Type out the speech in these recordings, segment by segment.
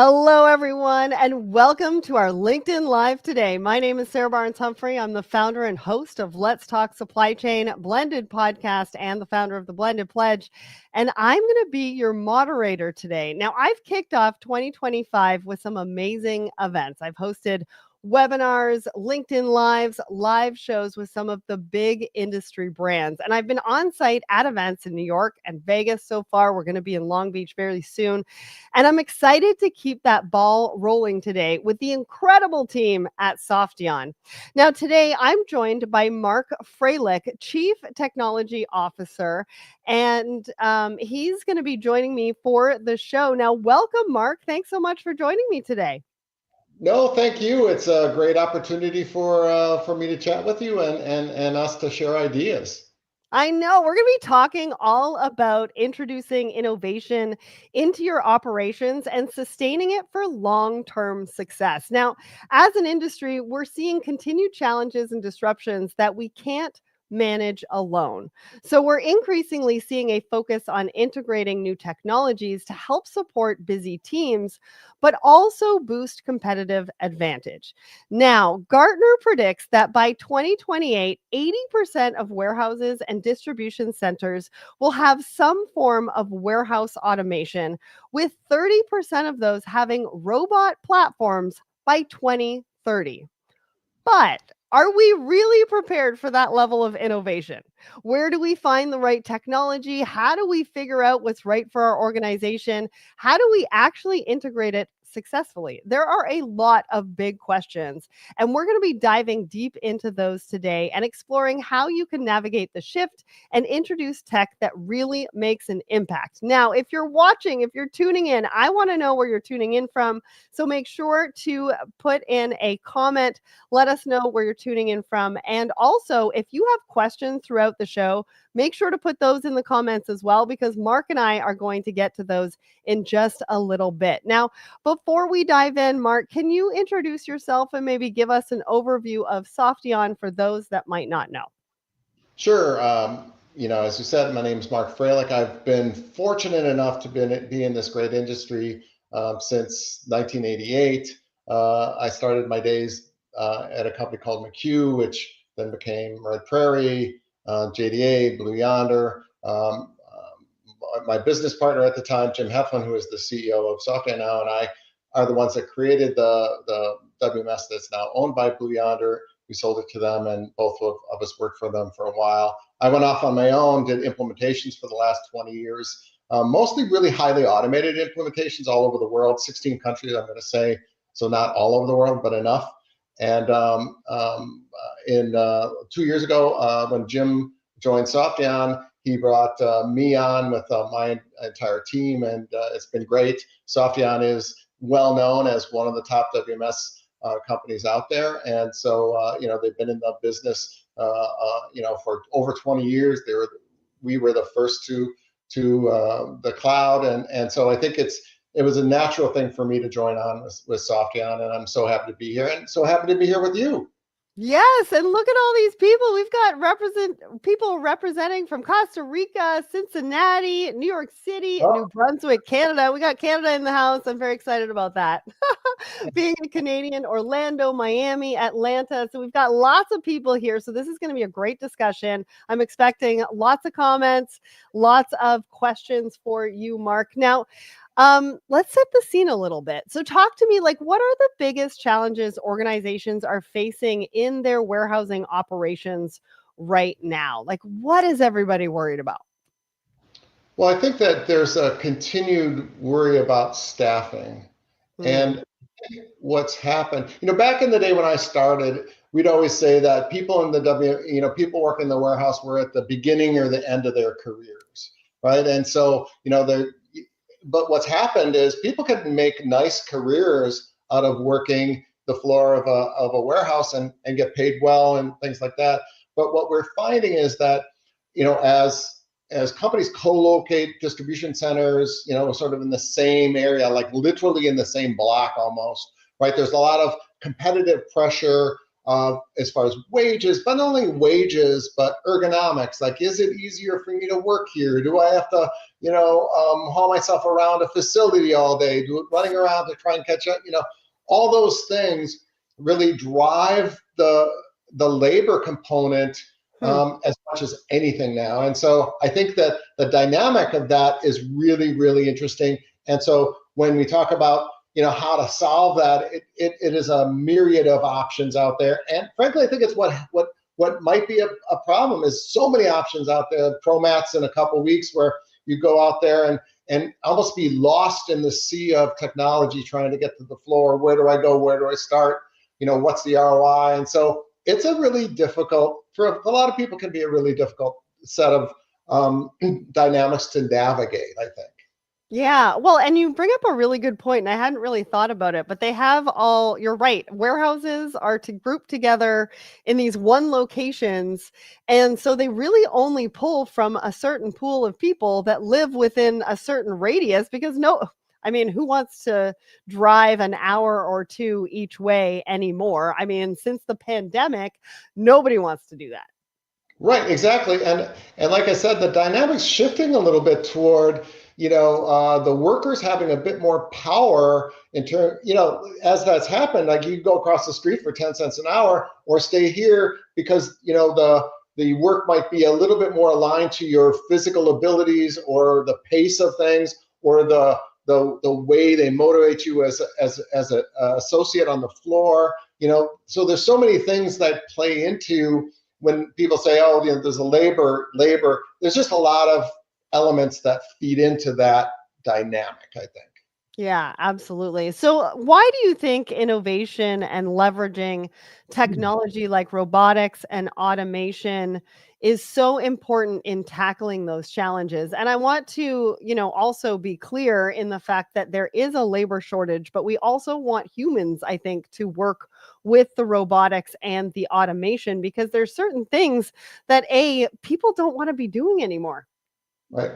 Hello, everyone, and welcome to our LinkedIn Live today. My name is Sarah Barnes-Humphrey. I'm the founder and host of Let's Talk Supply Chain Blended podcast and the founder of the Blended Pledge. And I'm going to be your moderator today. Now, I've kicked off 2025 with some amazing events. I've hosted webinars, LinkedIn Lives, live shows with some of the big industry brands. And I've been on site at events in New York and Vegas so far. We're going to be in Long Beach very soon. And I'm excited to keep that ball rolling today with the incredible team at Softeon. Now, today I'm joined by Mark Fralick, Chief Technology Officer, and he's going to be joining me for the show. Now, welcome, Mark. Thanks so much for joining me today. No, thank you. It's a great opportunity for me to chat with you and us to share ideas. I know we're going to be talking all about introducing innovation into your operations and sustaining it for long-term success. Now, as an industry, we're seeing continued challenges and disruptions that we can't manage alone. So we're increasingly seeing a focus on integrating new technologies to help support busy teams, but also boost competitive advantage. Now, Gartner predicts that by 2028, 80% of warehouses and distribution centers will have some form of warehouse automation, with 30% of those having robot platforms by 2030. But are we really prepared for that level of innovation? Where do we find the right technology? How do we figure out what's right for our organization? How do we actually integrate it successfully? There are a lot of big questions, and we're going to be diving deep into those today and exploring how you can navigate the shift and introduce tech that really makes an impact. Now, if you're watching, if you're tuning in, I want to know where you're tuning in from. So make sure to put in a comment. Let us know where you're tuning in from. And also, if you have questions throughout the show, make sure to put those in the comments as well, because Mark and I are going to get to those in just a little bit. Now, before we dive in, Mark, can you introduce yourself and maybe give us an overview of Softeon for those that might not know? Sure. As you said, my name is Mark Fralick. I've been fortunate enough to be in this great industry since 1988. I started my days at a company called McHugh, which then became Red Prairie, JDA, Blue Yonder. My business partner at the time, Jim Heflin, who is the CEO of Softeon now, and I are the ones that created the WMS that's now owned by Blue Yonder. We sold it to them, and both of us worked for them for a while. I went off on my own, did implementations for the last 20 years, mostly really highly automated implementations all over the world, 16 countries, I'm going to say, so not all over the world, but enough. And 2 years ago, when Jim joined Softeon, he brought me on with my entire team, and it's been great. Softeon is well known as one of the top WMS companies out there, and so they've been in the business for over 20 years. We were the first to the cloud, and so I think it was a natural thing for me to join on with Softeon, and I'm so happy to be here, and so happy to be here with you. Yes, and look at all these people. We've got people representing from Costa Rica, Cincinnati, New York City, Oh. New Brunswick, Canada. We got Canada in the house. I'm very excited about that. Being a Canadian, Orlando, Miami, Atlanta. So we've got lots of people here. So this is going to be a great discussion. I'm expecting lots of comments, lots of questions for you, Mark. Now, let's set the scene a little bit. So talk to me, like, what are the biggest challenges organizations are facing in their warehousing operations right now? Like, what is everybody worried about? Well, I think that there's a continued worry about staffing. And what's happened, back in the day when I started, we'd always say that people in the people working in the warehouse were at the beginning or the end of their careers, right? And so, but what's happened is people can make nice careers out of working the floor of a warehouse and get paid well and things like that. But what we're finding is that, as companies co-locate distribution centers, sort of in the same area, like literally in the same block almost, right? There's a lot of competitive pressure as far as wages, but not only wages, but ergonomics. Like, is it easier for me to work here? Do I have to, haul myself around a facility all day, running around to try and catch up? All those things really drive the labor component as much as anything now. And so I think that the dynamic of that is really, really interesting. And so when we talk about how to solve that, it is a myriad of options out there. And frankly, I think it's what might be a problem is so many options out there. ProMats in a couple of weeks, where you go out there and almost be lost in the sea of technology trying to get to the floor. Where do I go? Where do I start? What's the ROI? And so it's a really difficult, for a lot of people, can be a really difficult set of dynamics to navigate, I think. Yeah, well, and you bring up a really good point, and I hadn't really thought about it, but they have you're right, warehouses are to group together in these one locations, and so they really only pull from a certain pool of people that live within a certain radius, because who wants to drive an hour or two each way anymore? Since the pandemic, nobody wants to do that. Right, exactly. And like I said, the dynamics shifting a little bit toward, the workers having a bit more power in terms, as that's happened, like you go across the street for 10 cents an hour or stay here because, the work might be a little bit more aligned to your physical abilities or the pace of things or the way they motivate you as an associate on the floor. So there's so many things that play into when people say, oh, there's a labor, there's just a lot of elements that feed into that dynamic, I think. Yeah, absolutely. So, why do you think innovation and leveraging technology like robotics and automation is so important in tackling those challenges? And I want to, also be clear in the fact that there is a labor shortage, but we also want humans, I think, to work with the robotics and the automation, because there's certain things that people don't want to be doing anymore. Right.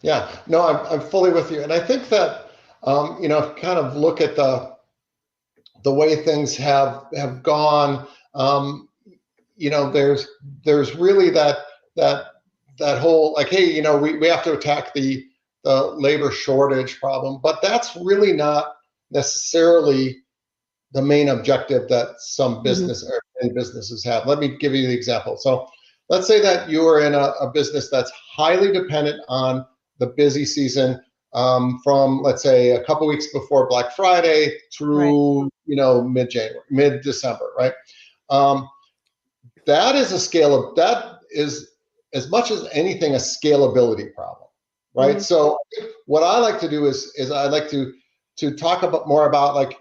Yeah. No, I'm fully with you. And I think that, kind of look at the way things have gone, there's really that whole, like, hey, we have to attack the labor shortage problem, but that's really not necessarily the main objective that some business or many businesses have. Let me give you the example. So let's say that you are in a business that's highly dependent on the busy season, from, let's say, a couple weeks before Black Friday through, Right. mid-January, mid-December, right? That is as much as anything a scalability problem, right? So what I like to do is I like to talk about more about, like,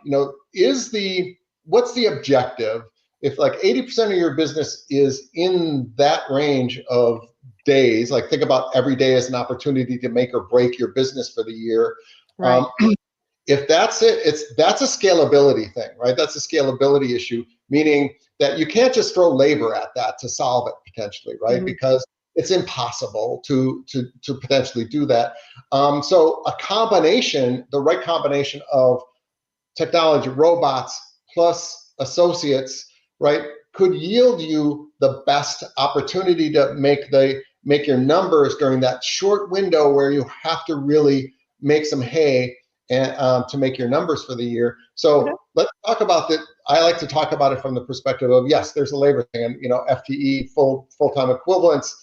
what's the objective if like 80% of your business is in that range of days, like think about every day as an opportunity to make or break your business for the year. Right. If that's that's a scalability thing, right? That's a scalability issue, meaning that you can't just throw labor at that to solve it potentially, right? Because it's impossible to potentially do that. So the right combination of technology, robots plus associates, right, could yield you the best opportunity to make your numbers during that short window where you have to really make some hay and to make your numbers for the year. So let's talk about that. I like to talk about it from the perspective of, yes, there's a labor thing, and FTE, full-time equivalents,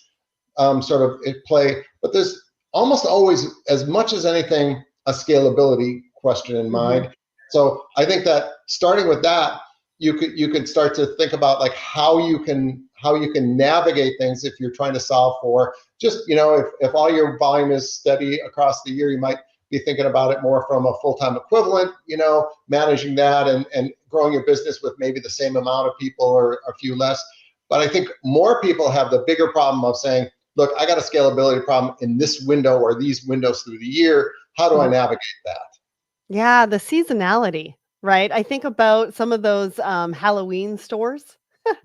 sort of at play, but there's almost always, as much as anything, a scalability question in mind. So I think that starting with that, you could start to think about like how you can navigate things if you're trying to solve for just, if all your volume is steady across the year, you might be thinking about it more from a full-time equivalent, managing that and growing your business with maybe the same amount of people or a few less. But I think more people have the bigger problem of saying, look, I got a scalability problem in this window or these windows through the year. How do I navigate that? Yeah, the seasonality, right? I think about some of those Halloween stores.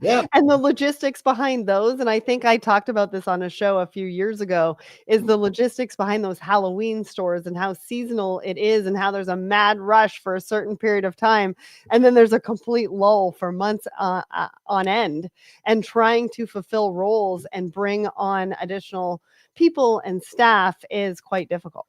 Yeah. And the logistics behind those, and I think I talked about this on a show a few years ago, is the logistics behind those Halloween stores and how seasonal it is and how there's a mad rush for a certain period of time. And then there's a complete lull for months on end, and trying to fulfill roles and bring on additional people and staff is quite difficult.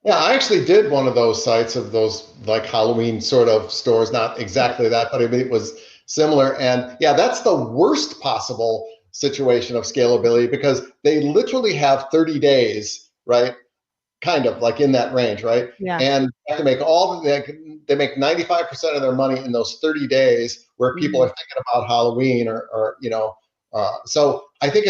Yeah, I actually did one of those sites of those like Halloween sort of stores, not exactly that, but it was similar. And yeah, that's the worst possible situation of scalability because they literally have 30 days, right? Kind of like in that range, right? Yeah. And they have to make they make 95% of their money in those 30 days where people Mhm. are thinking about Halloween or so I think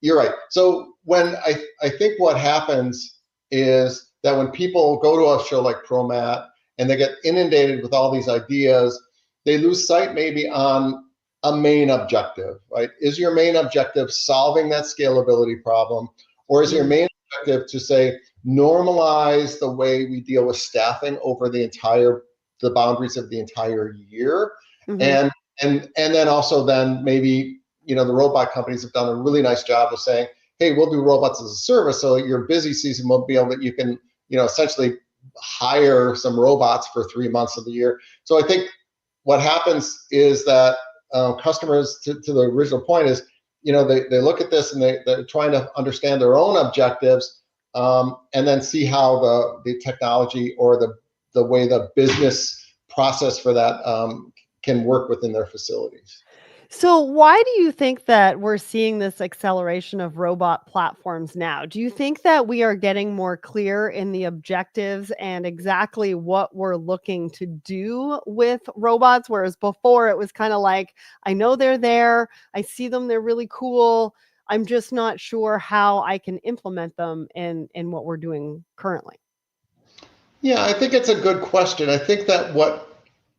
you're right. So when I think what happens is that when people go to a show like ProMat and they get inundated with all these ideas, they lose sight maybe on a main objective, right? Is your main objective solving that scalability problem, or is your Mm. main objective to say normalize the way we deal with staffing over the boundaries of the entire year, Mhm. and then also then maybe the robot companies have done a really nice job of saying, hey, we'll do robots as a service, so your busy season will be able that you can essentially hire some robots for 3 months of the year. So I think what happens is that customers, to the original point, is they look at this and they're trying to understand their own objectives, and then see how the technology or the way the business process for that can work within their facilities. So, why do you think that we're seeing this acceleration of robot platforms now? Do you think that we are getting more clear in the objectives and exactly what we're looking to do with robots? Whereas before it was kind of like, I know they're there, I see them, they're really cool. I'm just not sure how I can implement them in what we're doing currently. Yeah, I think it's a good question. I think that what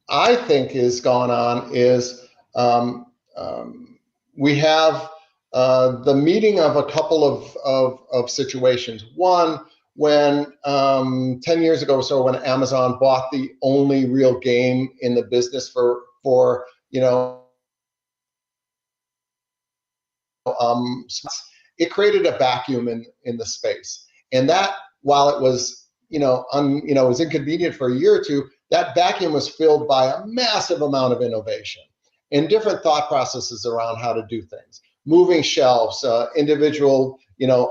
I think is going on is um, we have the meeting of a couple of situations. One, when 10 years ago or so, when Amazon bought the only real game in the business for um, it created a vacuum in the space, and that while it was it was inconvenient for a year or two, that vacuum was filled by a massive amount of innovation and different thought processes around how to do things, moving shelves, individual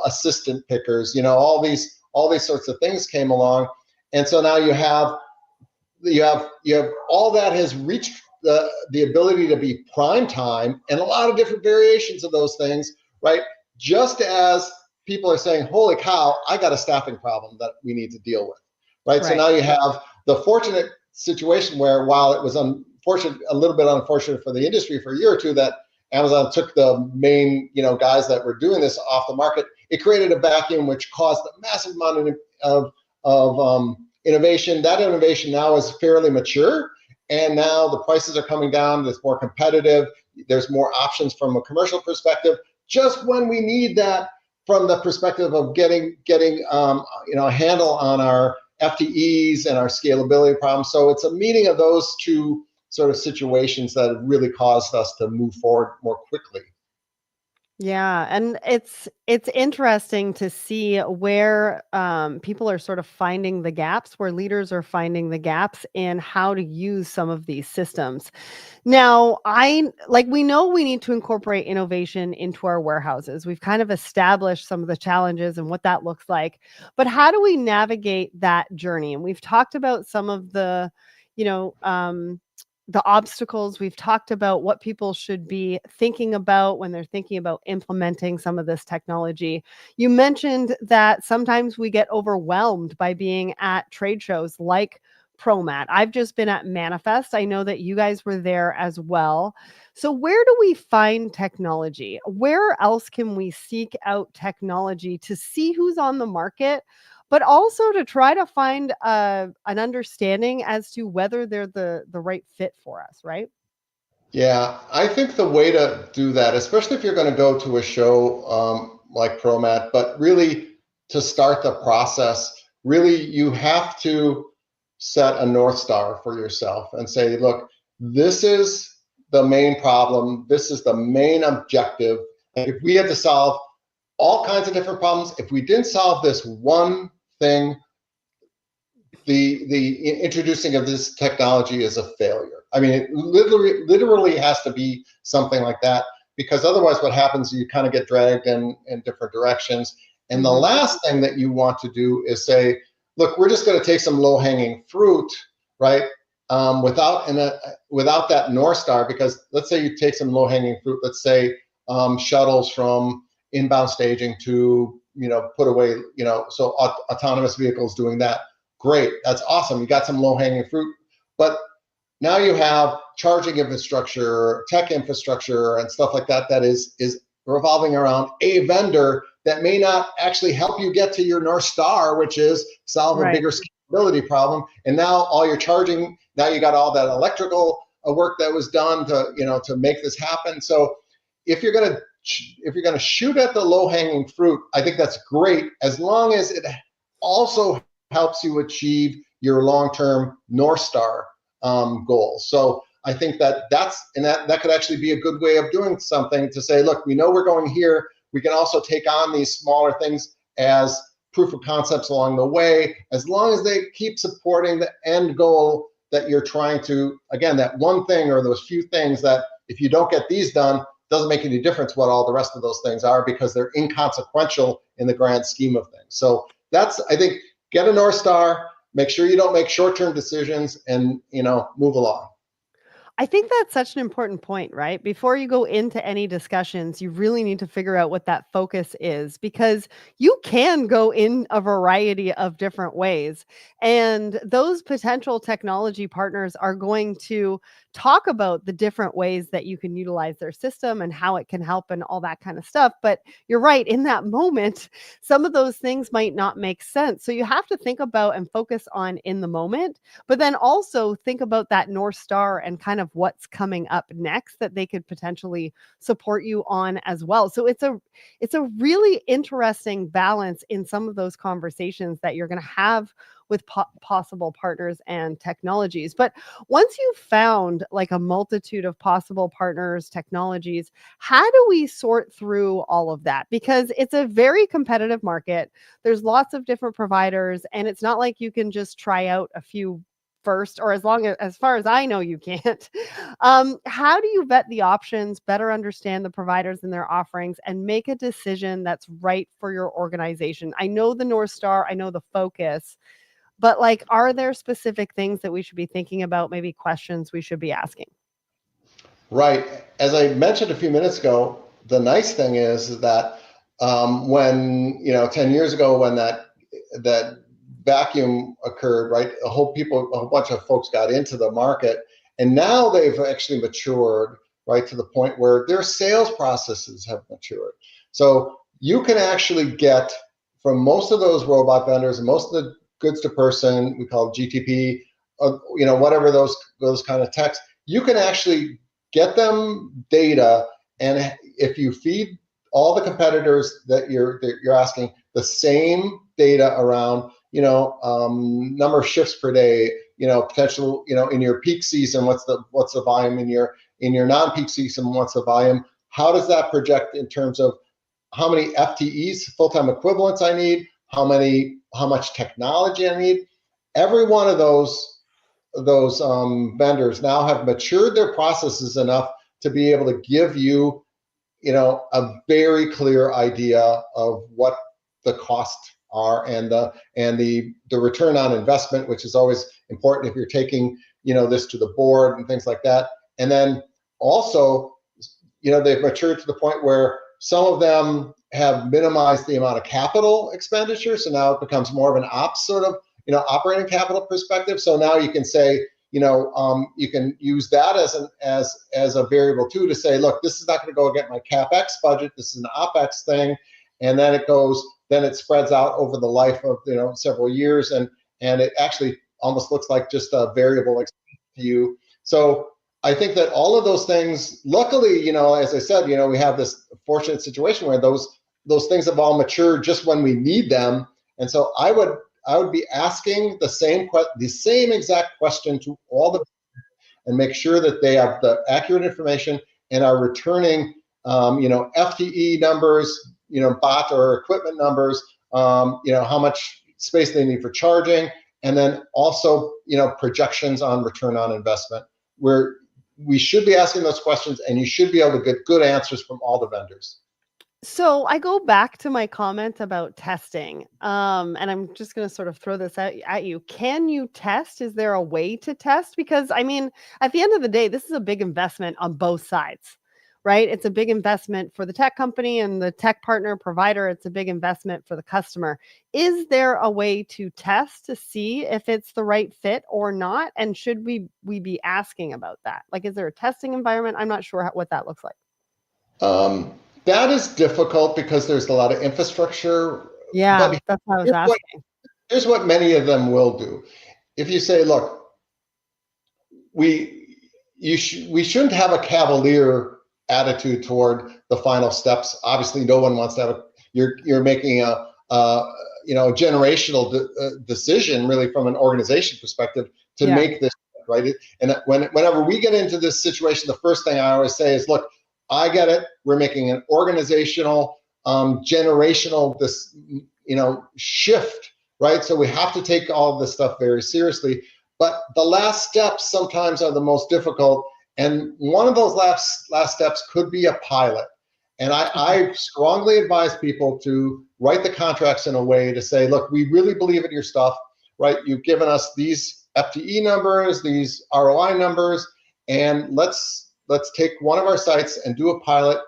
assistant pickers, all these sorts of things came along, and so now you have all that has reached the ability to be prime time and a lot of different variations of those things, right? Just as people are saying, holy cow, I got a staffing problem that we need to deal with, right? So Right. now you have the fortunate situation where, while it was unfortunate, a little bit unfortunate for the industry for a year or two, that Amazon took the main guys that were doing this off the market, it created a vacuum which caused a massive amount of innovation. That innovation now is fairly mature, and now the prices are coming down. It's more competitive. There's more options from a commercial perspective. Just when we need that from the perspective of getting a handle on our FTEs and our scalability problems. So it's a meeting of those two sort of situations that have really caused us to move forward more quickly. Yeah, and it's interesting to see where people are sort of finding the gaps, where leaders are finding the gaps in how to use some of these systems. Now, we know we need to incorporate innovation into our warehouses. We've kind of established some of the challenges and what that looks like, but how do we navigate that journey? And we've talked about some of you know, um, the obstacles. We've talked about what people should be thinking about when they're thinking about implementing some of this technology. You mentioned that sometimes we get overwhelmed by being at trade shows like ProMat. I've just been at Manifest. I know that you guys were there as well. So, where do we find technology? Where else can we seek out technology to see who's on the market, but also to try to find an understanding as to whether they're the right fit for us, right? Yeah, I think the way to do that, especially if you're going to go to a show like ProMat, but really to start the process, really you have to set a North Star for yourself and say, look, this is the main problem. This is the main objective. And if we had to solve all kinds of different problems, if we didn't solve this one thing, the introducing of this technology is a failure. I mean, it literally has to be something like that, because otherwise what happens is you kind of get dragged in different directions. And the last thing that you want to do is say, look, we're just going to take some low-hanging fruit, right? Without that North Star, because let's say you take some low-hanging fruit, let's say shuttles from inbound staging to, put away, so autonomous vehicles doing that. Great, that's awesome. You got some low-hanging fruit, but now you have charging infrastructure, tech infrastructure, and stuff like that is revolving around a vendor that may not actually help you get to your North Star, which is solve a bigger scalability problem. And now all your charging, now you got all that electrical work that was done to make this happen. So if you're gonna shoot at the low-hanging fruit, I think that's great, as long as it also helps you achieve your long-term North Star goals. So I think that could actually be a good way of doing something, to say, look, we know we're going here. We can also take on these smaller things as proof of concepts along the way, as long as they keep supporting the end goal that you're trying to, again, that one thing or those few things that if you don't get these done, doesn't make any difference what all the rest of those things are, because they're inconsequential in the grand scheme of things. So that's, I think, get a North Star, make sure you don't make short-term decisions, and move along. I think that's such an important point, right? Before you go into any discussions, you really need to figure out what that focus is, because you can go in a variety of different ways. And those potential technology partners are going to talk about the different ways that you can utilize their system and how it can help and all that kind of stuff. But you're right, in that moment, some of those things might not make sense. So you have to think about and focus on in the moment, but then also think about that North Star and kind of what's coming up next that they could potentially support you on as well. So it's a really interesting balance in some of those conversations that you're going to have with possible partners and technologies. But once you've found like a multitude of possible partners, technologies, how do we sort through all of that? Because it's a very competitive market. There's lots of different providers, and it's not like you can just try out a few first, or as far as I know, you can't. How do you vet the options, better understand the providers and their offerings, and make a decision that's right for your organization? I know the North Star, I know the focus, but like, are there specific things that we should be thinking about, maybe questions we should be asking? Right. As I mentioned a few minutes ago, the nice thing is that when 10 years ago, when that vacuum occurred, right, a whole bunch of folks got into the market, and now they've actually matured, right, to the point where their sales processes have matured. So you can actually get from most of those robot vendors and most of the goods to person, we call it GTP, whatever those kind of techs, you can actually get them data, and if you feed all the competitors that you're asking the same data around, number of shifts per day, potential, in your peak season, what's the volume, in your non-peak season, what's the volume, how does that project in terms of how many FTEs, full-time equivalents I need, how much technology I need. Every one of those vendors now have matured their processes enough to be able to give you, a very clear idea of what the costs are, and the return on investment, which is always important if you're taking, this to the board and things like that. And then also, they've matured to the point where some of them have minimized the amount of capital expenditure. So now it becomes more of an ops sort of, operating capital perspective. So now you can say, you can use that as a variable too, to say, look, this is not going to go against my CapEx budget. This is an OpEx thing. And then it spreads out over the life of, several years. And it actually almost looks like just a variable expense to you. So I think that all of those things, luckily, as I said, we have this fortunate situation where those things have all matured just when we need them. And so I would be asking the same exact question to all the, and make sure that they have the accurate information and are returning, FTE numbers, bot or equipment numbers, how much space they need for charging, and then also, projections on return on investment, where we should be asking those questions, and you should be able to get good answers from all the vendors. So I go back to my comment about testing, and I'm just going to sort of throw this at you. Can you test? Is there a way to test? Because I mean, at the end of the day, this is a big investment on both sides, right? It's a big investment for the tech company and the tech partner provider. It's a big investment for the customer. Is there a way to test to see if it's the right fit or not? And should we be asking about that? Like, is there a testing environment? I'm not sure what that looks like. That is difficult because there's a lot of infrastructure. Yeah, But that's what I was here's what, asking. here's what many of them will do. If you say, look, we shouldn't have a cavalier attitude toward the final steps. Obviously, no one wants to have you're making a generational decision, really, from an organization perspective, to make this right. And whenever we get into this situation, the first thing I always say is, look, I get it. We're making an organizational, generational shift, right? So we have to take all of this stuff very seriously. But the last steps sometimes are the most difficult. And one of those last steps could be a pilot. And I strongly advise people to write the contracts in a way to say, look, we really believe in your stuff, right? You've given us these FTE numbers, these ROI numbers, and let's take one of our sites and do a pilot.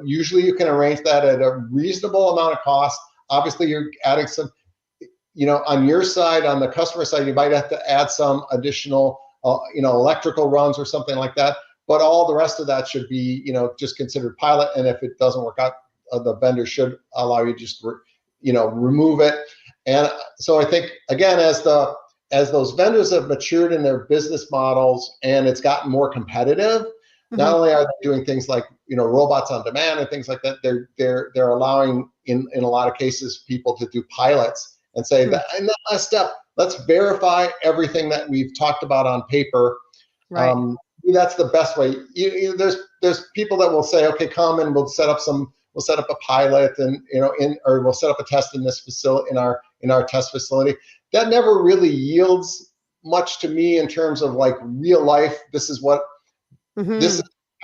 Usually you can arrange that at a reasonable amount of cost. Obviously, you're adding some, on your side, on the customer side, you might have to add some additional, electrical runs or something like that. But all the rest of that should be, just considered pilot. And if it doesn't work out, the vendor should allow you just, remove it. And so I think, again, as those vendors have matured in their business models and it's gotten more competitive, not only are they doing things like, robots on demand and things like that, they're allowing, in a lot of cases, people to do pilots and say that in that last step, let's verify everything that we've talked about on paper. Right. That's the best way. There's people that will say, okay, come and we'll set up a pilot, and or we'll set up a test in this facility, in our test facility. That never really yields much to me in terms of like real life. This is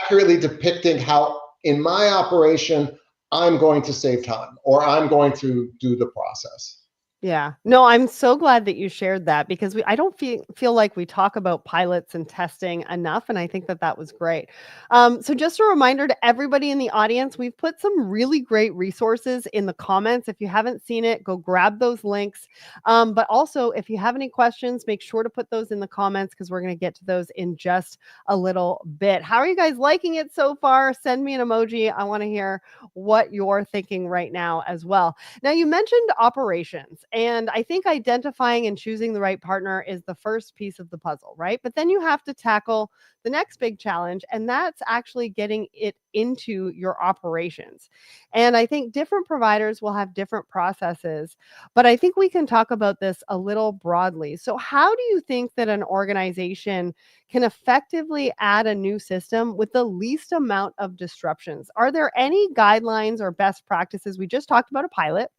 accurately depicting how in my operation I'm going to save time, or I'm going to do the process. Yeah. No, I'm so glad that you shared that, because I don't feel like we talk about pilots and testing enough. And I think that was great. So just a reminder to everybody in the audience, we've put some really great resources in the comments. If you haven't seen it, go grab those links. But also, if you have any questions, make sure to put those in the comments, because we're going to get to those in just a little bit. How are you guys liking it so far? Send me an emoji. I want to hear what you're thinking right now as well. Now, you mentioned operations. And I think identifying and choosing the right partner is the first piece of the puzzle, right? But then you have to tackle the next big challenge, and that's actually getting it into your operations. And I think different providers will have different processes, but I think we can talk about this a little broadly. So how do you think that an organization can effectively add a new system with the least amount of disruptions? Are there any guidelines or best practices? We just talked about a pilot,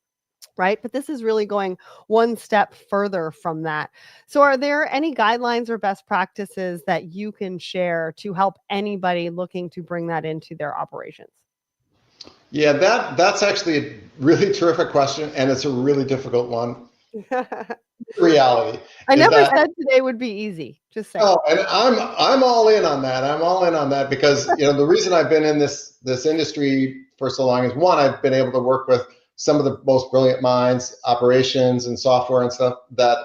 right? But this is really going one step further from that. So are there any guidelines or best practices that you can share to help anybody looking to bring that into their operations? Yeah, that's actually a really terrific question, and it's a really difficult one. Reality. I never said today would be easy. Just saying. Oh, and I'm all in on that. I'm all in on that because the reason I've been in this industry for so long is, one, I've been able to work with some of the most brilliant minds, operations and software and stuff that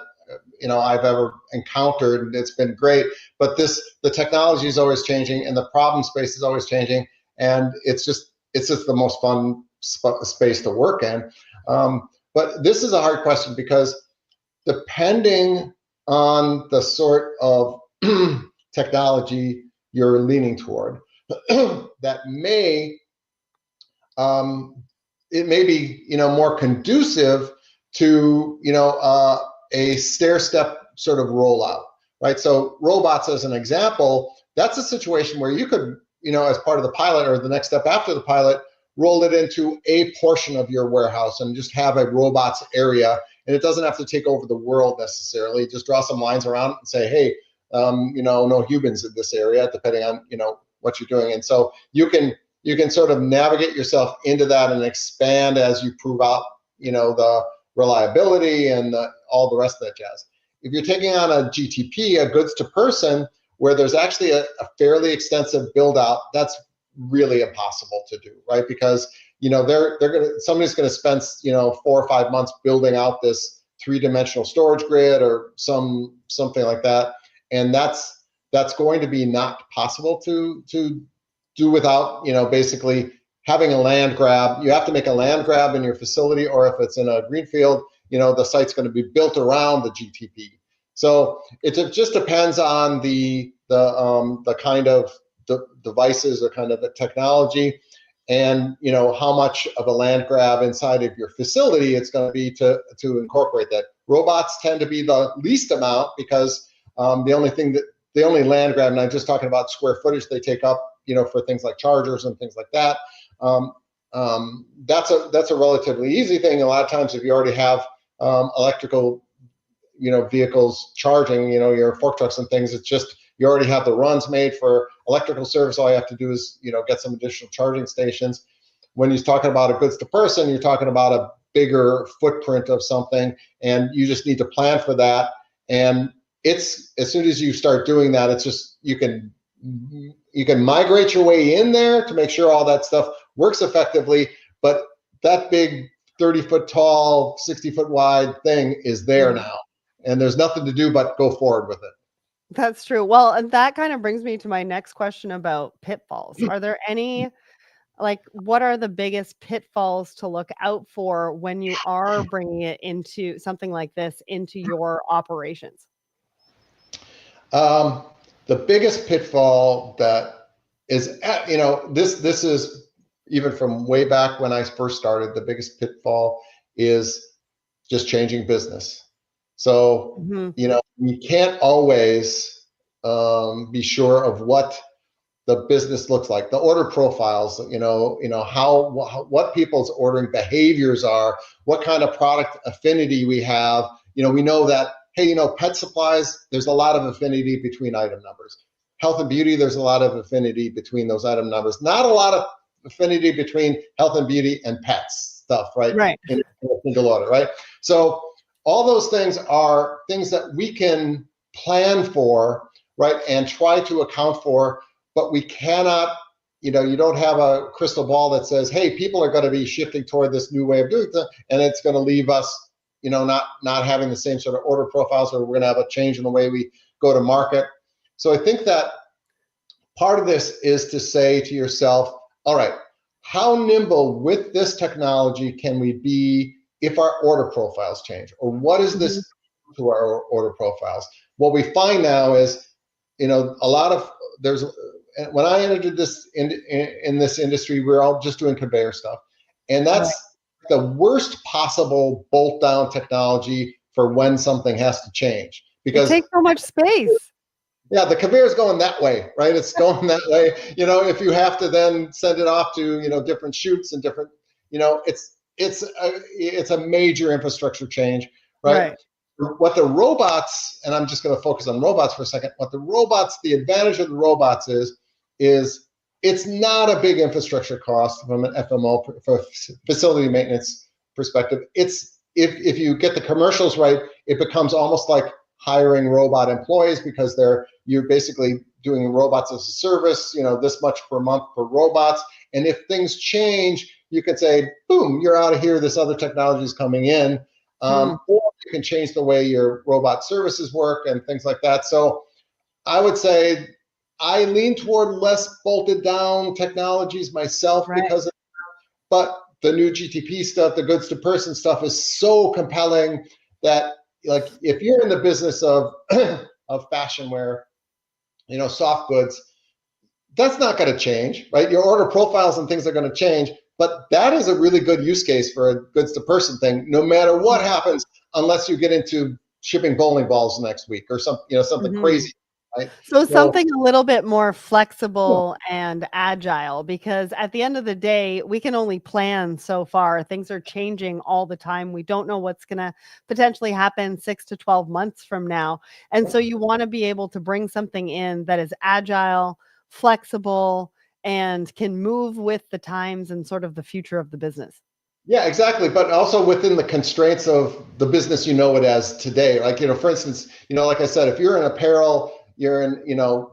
I've ever encountered, and it's been great. But the technology is always changing, and the problem space is always changing, and it's just the most fun space to work in. But this is a hard question because depending on the sort of technology you're leaning toward, that may it may be more conducive to a stair-step sort of rollout, right? So robots as an example, that's a situation where you could, as part of the pilot or the next step after the pilot, roll it into a portion of your warehouse and just have a robots area. And it doesn't have to take over the world necessarily. Just draw some lines around and say, hey, no humans in this area, depending on, what you're doing. And so you can sort of navigate yourself into that and expand as you prove out, the reliability and all the rest of that jazz. If you're taking on a GTP, a goods to person, where there's actually a fairly extensive build out, that's really impossible to do, right? Because somebody's gonna spend 4 or 5 months building out this 3-dimensional storage grid or something like that, and that's going to be not possible to do without basically having a land grab. You have to make a land grab in your facility, or if it's in a greenfield, the site's going to be built around the GTP. So it just depends on the kind of devices or kind of the technology, and how much of a land grab inside of your facility it's going to be to incorporate that. Robots tend to be the least amount, because the only land grab, and I'm just talking about square footage they take up, for things like chargers and things like that. That's a relatively easy thing. A lot of times, if you already have electrical, vehicles charging, your fork trucks and things, it's just you already have the runs made for electrical service. All you have to do is get some additional charging stations. When you're talking about a goods to person, you're talking about a bigger footprint of something, and you just need to plan for that. And it's, as soon as you start doing that, it's just you can migrate your way in there to make sure all that stuff works effectively. But that big 30-foot tall, 60-foot wide thing is there now, and there's nothing to do but go forward with it. That's true. Well, and that kind of brings me to my next question about pitfalls. Are there any, what are the biggest pitfalls to look out for when you are bringing it into something like this into your operations? The biggest pitfall that is, this is even from way back when I first started, the biggest pitfall is just changing business. So, you can't always be sure of what the business looks like, the order profiles, what people's ordering behaviors are, what kind of product affinity we have. We know that, hey, pet supplies, there's a lot of affinity between item numbers. Health and beauty, there's a lot of affinity between those item numbers. Not a lot of affinity between health and beauty and pets stuff, right? Right. In a single order, right? So all those things are things that we can plan for, right, and try to account for, but we cannot, you don't have a crystal ball that says, hey, people are going to be shifting toward this new way of doing it, and it's going to leave us, not having the same sort of order profiles, or we're going to have a change in the way we go to market. So I think that part of this is to say to yourself, all right, how nimble with this technology can we be if our order profiles change? Or what is this to our order profiles? What we find now is, when I entered this in this industry, we were all just doing conveyor stuff. And that's the worst possible bolt down technology for when something has to change. Because it takes so much space. Yeah, the conveyor is going that way, right? It's going that way. If you have to then send it off to, different chutes and different, it's a major infrastructure change, right? What the robots, and I'm just going to focus on robots for a second. The advantage of the robots is it's not a big infrastructure cost from an FMO, for facility maintenance perspective. It's if you get the commercials right, it becomes almost like hiring robot employees, because you're basically doing robots as a service, this much per month for robots. And if things change, you can say, boom, you're out of here, this other technology is coming in. Or you can change the way your robot services work and things like that. So I would say I lean toward less bolted down technologies myself, because but the new GTP stuff, the goods to person stuff, is so compelling that, like, if you're in the business of fashion wear, soft goods, that's not going to change, right? Your order profiles and things are going to change, but that is a really good use case for a goods to person thing, no matter what happens, unless you get into shipping bowling balls next week or something crazy, right? So So something a little bit more yeah, flexible and agile, because at the end of the day, we can only plan so far. Things are changing all the time. We don't know what's going to potentially happen 6 to 12 months from now. And so you want to be able to bring something in that is agile, flexible, and can move with the times and sort of the future of the business. yeah, exactly. But also within the constraints of the business you know it as today. Like, for instance, like I said, if you're in apparel, you're in,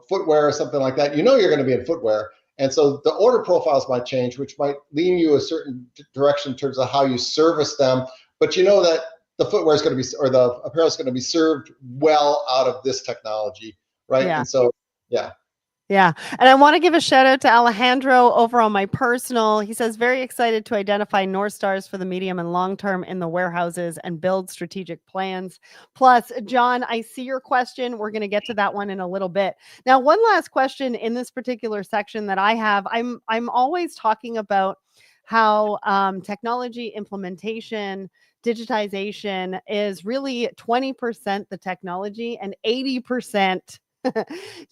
footwear or something like that, you're going to be in footwear. And so the order profiles might change, which might lean you a certain direction in terms of how you service them. But you know that the footwear is going to be, or the apparel is going to be served well out of this technology, right? Yeah. And so, yeah. Yeah. And I want to give a shout out to Alejandro over on my personal. He says, very excited to identify North Stars for the medium and long term in the warehouses and build strategic plans. Plus, John, I see your question. We're going to get to that one in a little bit. Now, one last question in this particular section that I have, I'm always talking about how technology implementation, digitization is really 20% the technology and 80%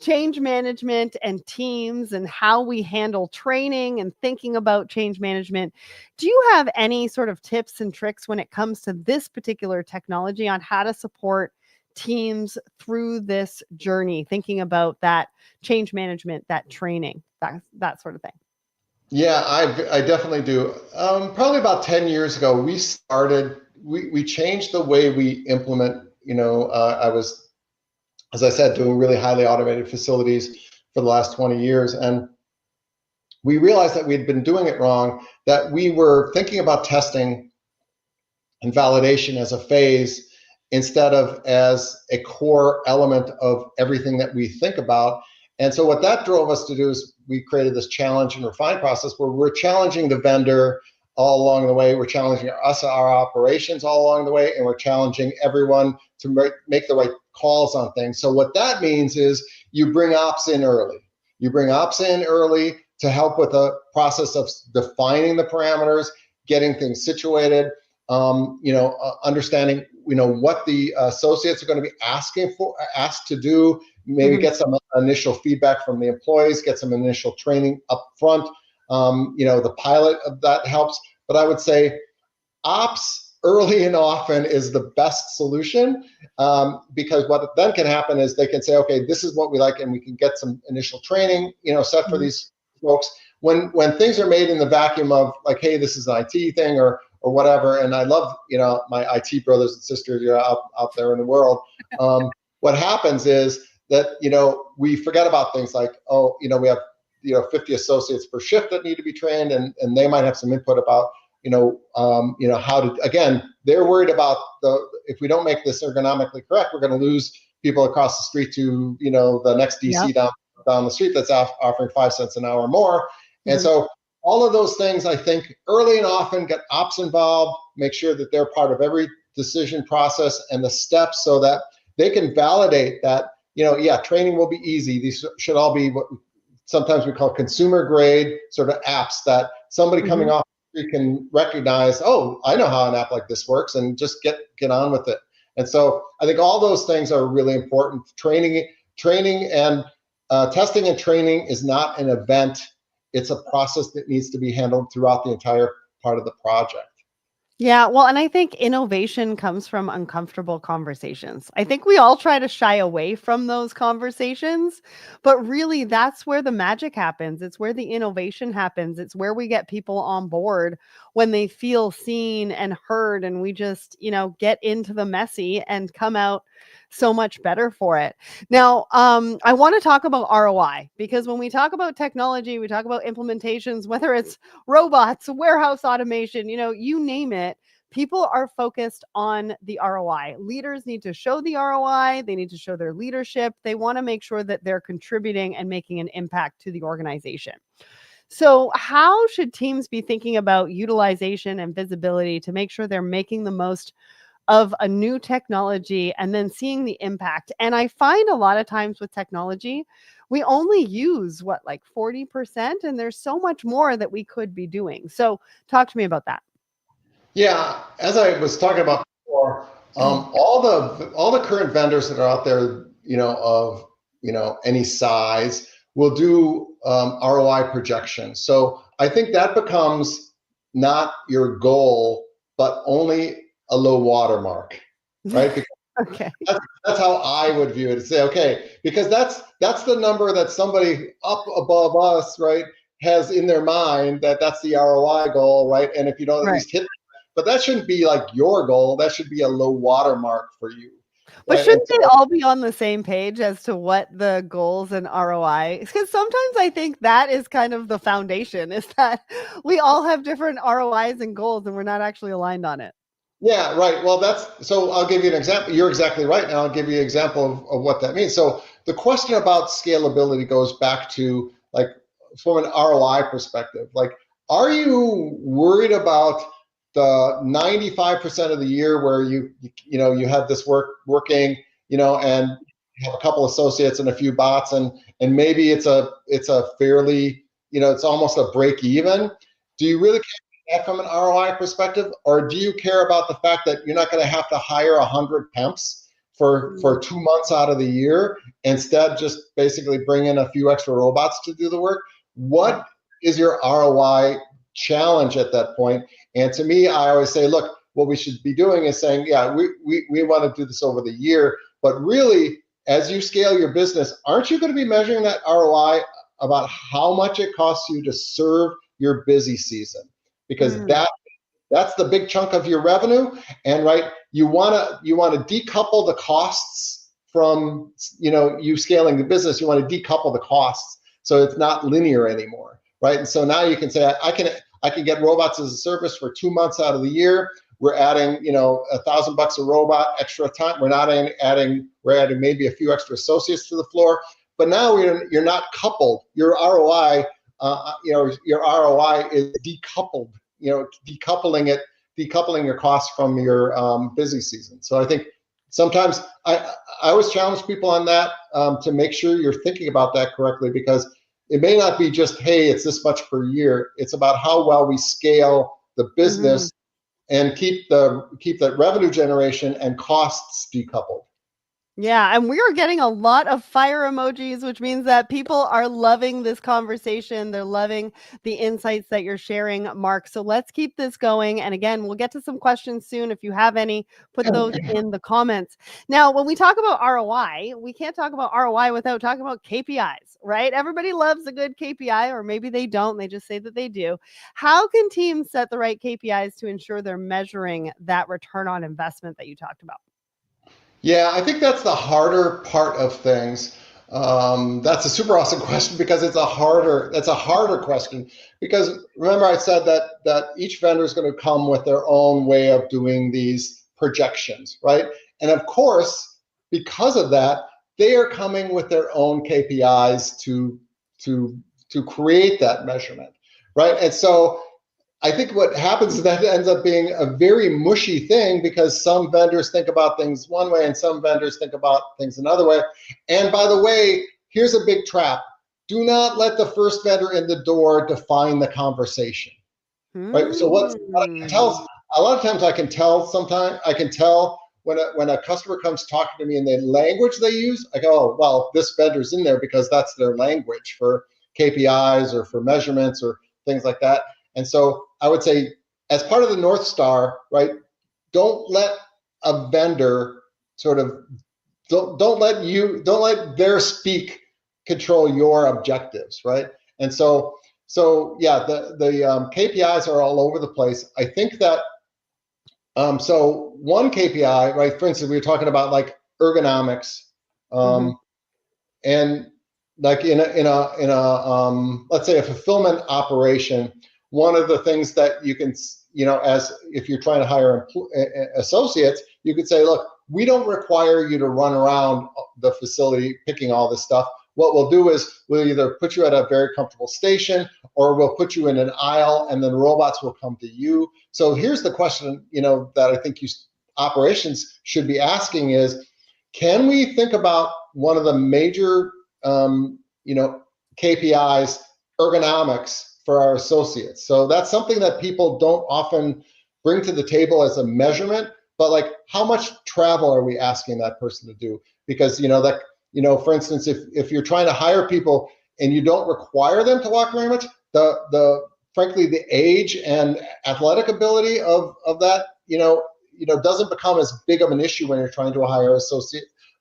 change management and teams and how we handle training and thinking about change management. Do you have any sort of tips and tricks when it comes to this particular technology on how to support teams through this journey, thinking about that change management, that training, that sort of thing? Yeah, I definitely do. Probably about 10 years ago, we changed the way we implement. I was, as I said, doing really highly automated facilities for the last 20 years. And we realized that we had been doing it wrong, that we were thinking about testing and validation as a phase instead of as a core element of everything that we think about. And so what that drove us to do is we created this challenge and refine process where we're challenging the vendor all along the way. We're challenging us, our operations all along the way, and we're challenging everyone to make the right calls on things. So what that means is you bring ops in early. You bring ops in early to help with the process of defining the parameters, getting things situated, understanding, what the associates are going to be asked to do, maybe get some initial feedback from the employees, get some initial training up front. The pilot of that helps. But I would say ops early and often is the best solution, because what then can happen is they can say, okay, this is what we like, and we can get some initial training, set for these folks. When things are made in the vacuum of like, hey, this is an IT thing or whatever, and I love, my IT brothers and sisters out there in the world. What happens is that, we forget about things like, we have, 50 associates per shift that need to be trained, and they might have some input about, how to, again, they're worried about if we don't make this ergonomically correct, we're going to lose people across the street to, the next DC down the street that's offering 5 cents an hour more. And so all of those things, I think, early and often get ops involved, make sure that they're part of every decision process and the steps so that they can validate that, training will be easy. These should all be what sometimes we call consumer grade sort of apps that somebody coming off the street can recognize, oh, I know how an app like this works, and just get on with it. And so I think all those things are really important. Training and testing and training is not an event. It's a process that needs to be handled throughout the entire part of the project. Yeah, well, and I think innovation comes from uncomfortable conversations. I think we all try to shy away from those conversations, but really that's where the magic happens. It's where the innovation happens. It's where we get people on board when they feel seen and heard, and we just, get into the messy and come out so much better for it. Now, I want to talk about ROI, because when we talk about technology, we talk about implementations, whether it's robots, warehouse automation, you name it. People are focused on the ROI. Leaders need to show the ROI. They need to show their leadership. They want to make sure that they're contributing and making an impact to the organization. So, how should teams be thinking about utilization and visibility to make sure they're making the most of a new technology and then seeing the impact? And I find a lot of times with technology, we only use like 40%, and there's so much more that we could be doing. So talk to me about that. Yeah, as I was talking about before, All the current vendors that are out there, of any size, will do ROI projections. So I think that becomes not your goal, but only a low watermark, right? Because Okay. that's how I would view it. To say, okay, because that's the number that somebody up above us, right, has in their mind, that's the ROI goal, right? And if you don't at Right. least hit, but that shouldn't be like your goal. That should be a low watermark for you, But right? And shouldn't they all be on the same page as to what the goals and ROI? Because sometimes I think that is kind of the foundation, is that we all have different ROIs and goals and we're not actually aligned on it. yeah, right. Well, so I'll give you an example. You're exactly right. And I'll give you an example of what that means. So the question about scalability goes back to, like, from an ROI perspective, like, are you worried about the 95% of the year where you have this working, and you have a couple associates and a few bots, and maybe it's a fairly, it's almost a break even. Do you really that from an ROI perspective, or do you care about the fact that you're not going to have to hire 100 temps for 2 months out of the year, instead just basically bring in a few extra robots to do the work? What is your ROI challenge at that point? And to me, I always say, look, what we should be doing is saying, yeah, we want to do this over the year, but really, as you scale your business, aren't you going to be measuring that ROI about how much it costs you to serve your busy season? Because that's the big chunk of your revenue. And right, you want to decouple the costs from you scaling the business. You want to decouple the costs so it's not linear anymore, right? And so now you can say, I can get robots as a service for 2 months out of the year. We're adding $1,000 a robot extra time. We're not adding we're adding maybe a few extra associates to the floor, but now you're not coupled. Your ROI your ROI is decoupled, decoupling your costs from your busy season. So I think sometimes I always challenge people on that, to make sure you're thinking about that correctly, because it may not be just, hey, it's this much per year. It's about how well we scale the business and keep that revenue generation and costs decoupled. Yeah, and we are getting a lot of fire emojis, which means that people are loving this conversation. They're loving the insights that you're sharing, Mark. So let's keep this going. And again, we'll get to some questions soon. If you have any, put those in the comments. Now, when we talk about ROI, we can't talk about ROI without talking about KPIs, right? Everybody loves a good KPI, or maybe they don't. They just say that they do. How can teams set the right KPIs to ensure they're measuring that return on investment that you talked about? Yeah, I think that's the harder part of things. That's a super awesome question, because that's a harder question, because remember I said that each vendor is going to come with their own way of doing these projections, right? And of course, because of that, they are coming with their own KPIs to create that measurement, right? And so I think what happens is that ends up being a very mushy thing, because some vendors think about things one way and some vendors think about things another way. And by the way, here's a big trap. Do not let the first vendor in the door define the conversation, right? So what I can tell, a lot of times sometimes I can tell when a customer comes talking to me and the language they use, I go, oh, well, this vendor's in there because that's their language for KPIs or for measurements or things like that. And so I would say, as part of the North Star, right, don't let a vendor sort of, don't let their speak control your objectives, right? And so yeah, the KPIs are all over the place. I think that so one KPI, right? For instance, we were talking about like ergonomics, and like in a let's say a fulfillment operation. One of the things that you can, as if you're trying to hire associates, you could say, look, we don't require you to run around the facility picking all this stuff. What we'll do is we'll either put you at a very comfortable station, or we'll put you in an aisle, and then robots will come to you. So here's the question, that I think operations should be asking is, can we think about one of the major, KPIs, ergonomics, for our associates? So that's something that people don't often bring to the table as a measurement, but like how much travel are we asking that person to do? Because for instance, if you're trying to hire people and you don't require them to walk very much, frankly the age and athletic ability of that doesn't become as big of an issue when you're trying to hire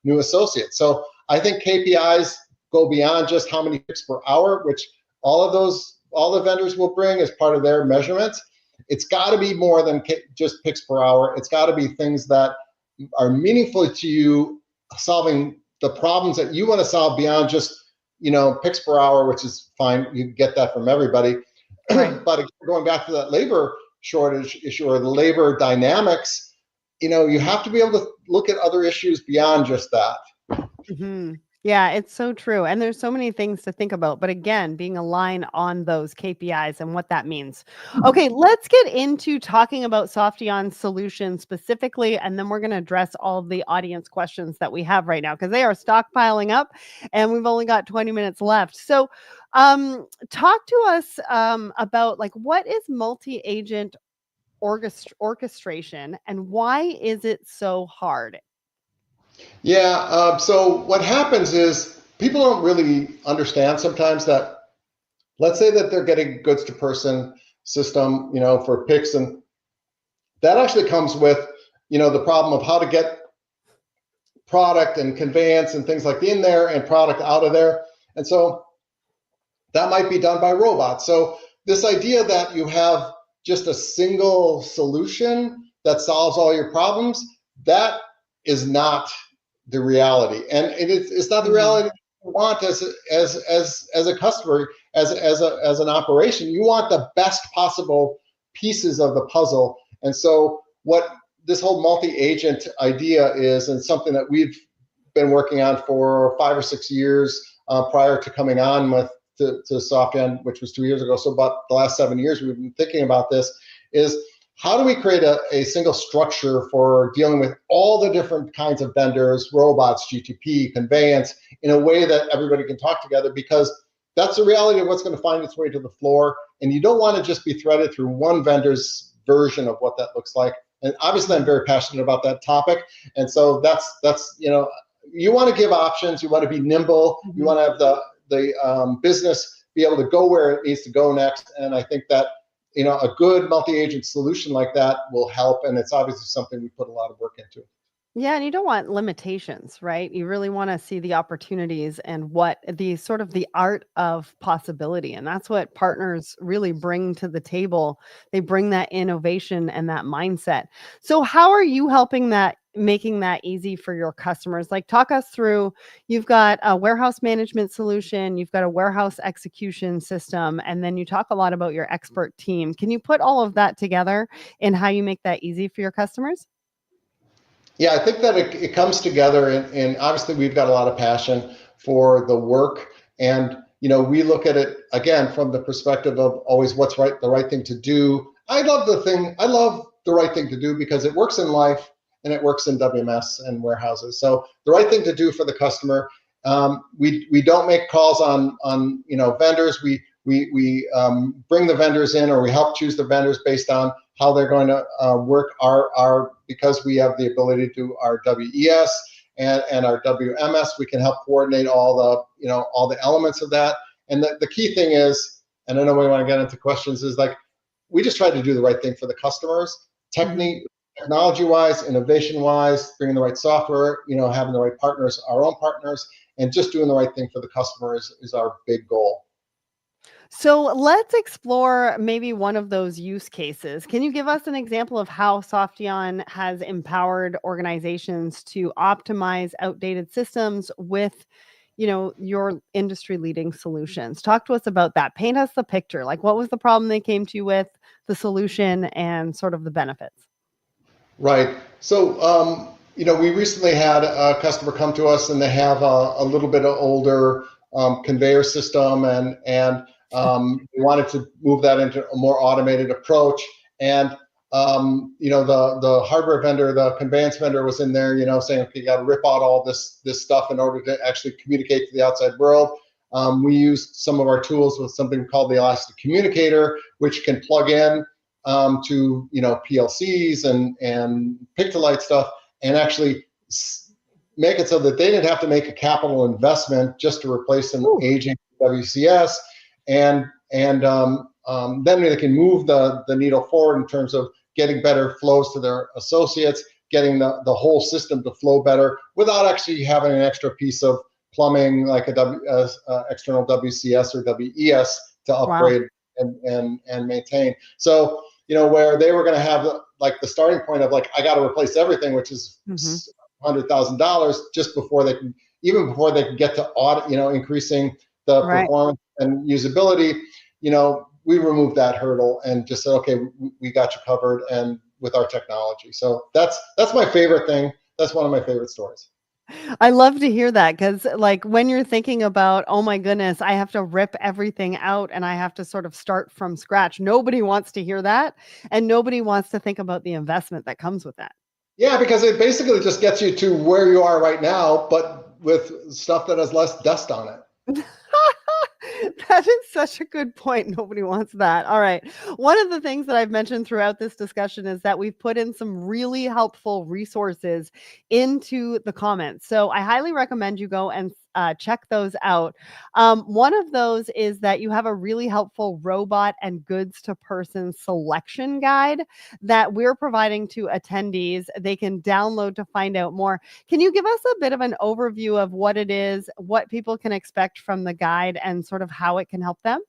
new associates. So I think KPIs go beyond just how many picks per hour, which all the vendors will bring as part of their measurements. It's got to be more than just picks per hour. It's got to be things that are meaningful to you, solving the problems that you want to solve beyond just picks per hour, which is fine. You get that from everybody. Right. But going back to that labor shortage issue or the labor dynamics, you have to be able to look at other issues beyond just that. Mm-hmm. Yeah, it's so true. And there's so many things to think about. But again, being aligned on those KPIs and what that means. Okay, let's get into talking about Softeon solutions specifically. And then we're going to address all of the audience questions that we have right now because they are stockpiling up and we've only got 20 minutes left. So talk to us about like what is multi-agent orchestration and why is it so hard? Yeah, so what happens is people don't really understand sometimes that, let's say that they're getting goods to person system, for picks, and that actually comes with, the problem of how to get product and conveyance and things like in there and product out of there. And so that might be done by robots. So this idea that you have just a single solution that solves all your problems, that is not the reality, and it's not the reality you want as a customer, as an operation. You want the best possible pieces of the puzzle, and so what this whole multi-agent idea is, and something that we've been working on for 5 or 6 years prior to coming on to Softeon, which was 2 years ago. So about the last 7 years, we've been thinking about this, is how do we create a single structure for dealing with all the different kinds of vendors, robots, GTP, conveyance, in a way that everybody can talk together, because that's the reality of what's going to find its way to the floor. And you don't want to just be threaded through one vendor's version of what that looks like. And obviously I'm very passionate about that topic. And so that's you want to give options, you want to be nimble, you want to have the business be able to go where it needs to go next. And I think that a good multi-agent solution like that will help. And it's obviously something we put a lot of work into. Yeah, and you don't want limitations, right? You really want to see the opportunities and what the sort of the art of possibility. And that's what partners really bring to the table. They bring that innovation and that mindset. So how are you helping making that easy for your customers? Like talk us through, you've got a warehouse management solution, you've got a warehouse execution system, and then you talk a lot about your expert team. Can you put all of that together and how you make that easy for your customers? Yeah, I think that it comes together, and obviously we've got a lot of passion for the work, and we look at it again from the perspective of always what's the right thing to do. I love the right thing to do because it works in life and it works in WMS and warehouses. So the right thing to do for the customer. We don't make calls on vendors. We bring the vendors in, or we help choose the vendors based on how they're going to work because we have the ability to do our WES and our WMS. We can help coordinate all the elements of that. And the key thing is, and I know we want to get into questions, is like we just try to do the right thing for the customers, technology-wise, innovation-wise, bringing the right software, having the right partners, our own partners, and just doing the right thing for the customers is our big goal. So let's explore maybe one of those use cases. Can you give us an example of how Softeon has empowered organizations to optimize outdated systems with, your industry-leading solutions? Talk to us about that. Paint us the picture. Like, what was the problem they came to you with, the solution, and sort of the benefits? Right. So, we recently had a customer come to us, and they have a little bit of older conveyor system, and we wanted to move that into a more automated approach. And the hardware vendor, the conveyance vendor, was in there, saying, okay, you got to rip out all this stuff in order to actually communicate to the outside world. We used some of our tools with something called the Elastic Communicator, which can plug in to PLCs and pick-to-light stuff, and actually make it so that they didn't have to make a capital investment just to replace an aging WCS, and then they can move the needle forward in terms of getting better flows to their associates, getting the whole system to flow better without actually having an extra piece of plumbing like a external WCS or WES to upgrade and maintain. So, where they were going to have like the starting point of like, I got to replace everything, which is $100,000 just before they can, even before they can get to audit, increasing the performance and usability, we removed that hurdle and just said, okay, we got you covered, and with our technology. So that's my favorite thing. That's one of my favorite stories. I love to hear that, because like when you're thinking about, oh my goodness, I have to rip everything out and I have to sort of start from scratch. Nobody wants to hear that, and nobody wants to think about the investment that comes with that. Yeah, because it basically just gets you to where you are right now, but with stuff that has less dust on it. That is such a good point. Nobody wants that. All right. One of the things that I've mentioned throughout this discussion is that we've put in some really helpful resources into the comments. So I highly recommend you go and check those out. One of those is that you have a really helpful robot and goods to person selection guide that we're providing to attendees. They can download to find out more. Can you give us a bit of an overview of what it is, what people can expect from the guide, and sort of how it can help them?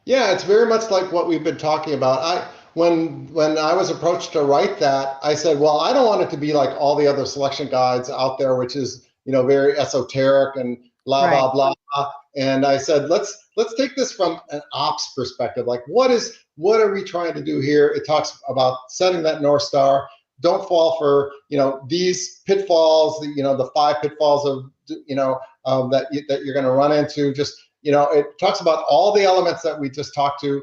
Yeah, it's very much like what we've been talking about. When I was approached to write that, I said, well, I don't want it to be like all the other selection guides out there, which is very esoteric and blah blah blah. And I said, let's take this from an ops perspective. Like, what are we trying to do here? It talks about setting that North Star. Don't fall for these pitfalls. The 5 pitfalls of that you're going to run into. Just it talks about all the elements that we just talked to,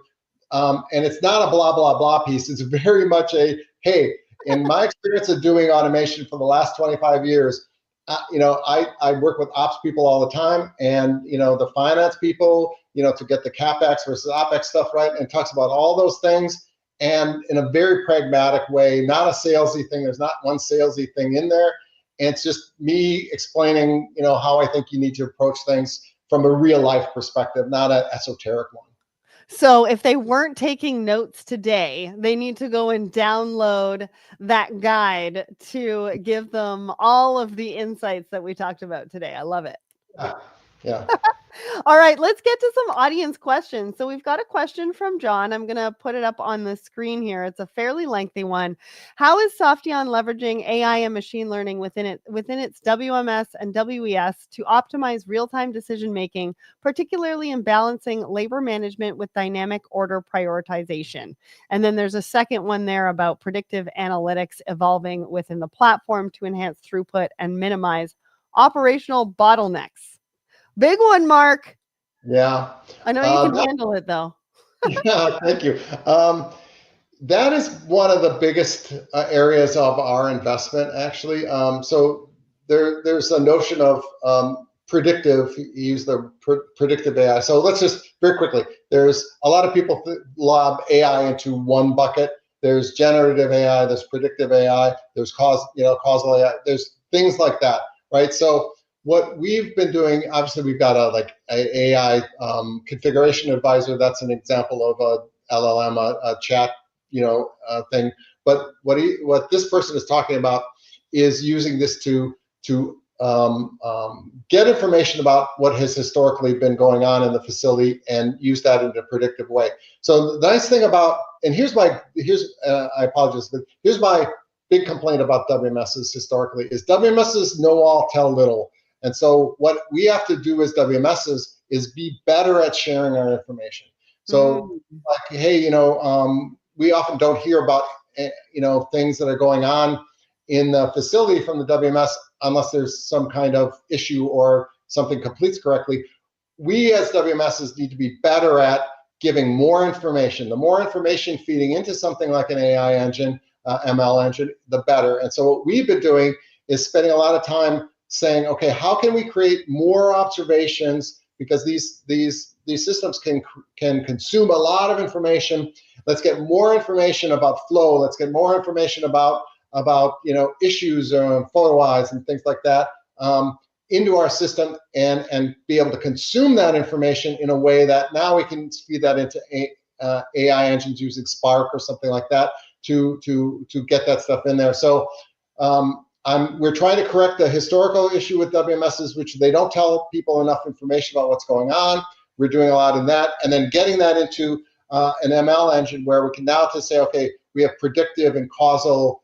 and it's not a blah blah blah piece. It's very much a, hey, in my experience of doing automation for the last 25 years, I work with ops people all the time, and the finance people, to get the capex versus opex stuff right, and talks about all those things, and in a very pragmatic way, not a salesy thing. There's not one salesy thing in there. And it's just me explaining, how I think you need to approach things from a real life perspective, not an esoteric one. So if they weren't taking notes today, they need to go and download that guide to give them all of the insights that we talked about today. I love it. Yeah. All right, let's get to some audience questions. So we've got a question from John. I'm going to put it up on the screen here. It's a fairly lengthy one. How is Softeon leveraging AI and machine learning within its WMS and WES to optimize real-time decision-making, particularly in balancing labor management with dynamic order prioritization? And then there's a second one there about predictive analytics evolving within the platform to enhance throughput and minimize operational bottlenecks. Big one, Mark. Yeah. I know you can handle it, though. Yeah, thank you. That is one of the biggest areas of our investment, actually. So there's a notion of predictive, use the predictive AI. So let's just very quickly, there's a lot of people lob AI into one bucket. There's generative AI, there's predictive AI, there's causal AI, there's things like that, right? So what we've been doing, obviously, we've got a AI configuration advisor. That's an example of a LLM, a chat, thing. But what this person is talking about is using this to get information about what has historically been going on in the facility and use that in a predictive way. So the nice thing about, and I apologize, but here's my big complaint about WMSs historically is WMSs know all, tell little. And so what we have to do as WMSs is be better at sharing our information. So like, hey, we often don't hear about, things that are going on in the facility from the WMS unless there's some kind of issue or something completes correctly. We as WMSs need to be better at giving more information. The more information feeding into something like an AI engine, ML engine, the better. And so what we've been doing is spending a lot of time saying, okay, how can we create more observations, because these systems can consume a lot of information, Let's get more information about flow. Let's get more information about issues photo eyes and things like that into our system, and be able to consume that information in a way that now we can feed that into AI engines using Spark or something like that to get that stuff in there. So we're trying to correct the historical issue with WMSs, which they don't tell people enough information about what's going on. We're doing a lot in that, and then getting that into an ML engine where we can now to say, okay, we have predictive and causal.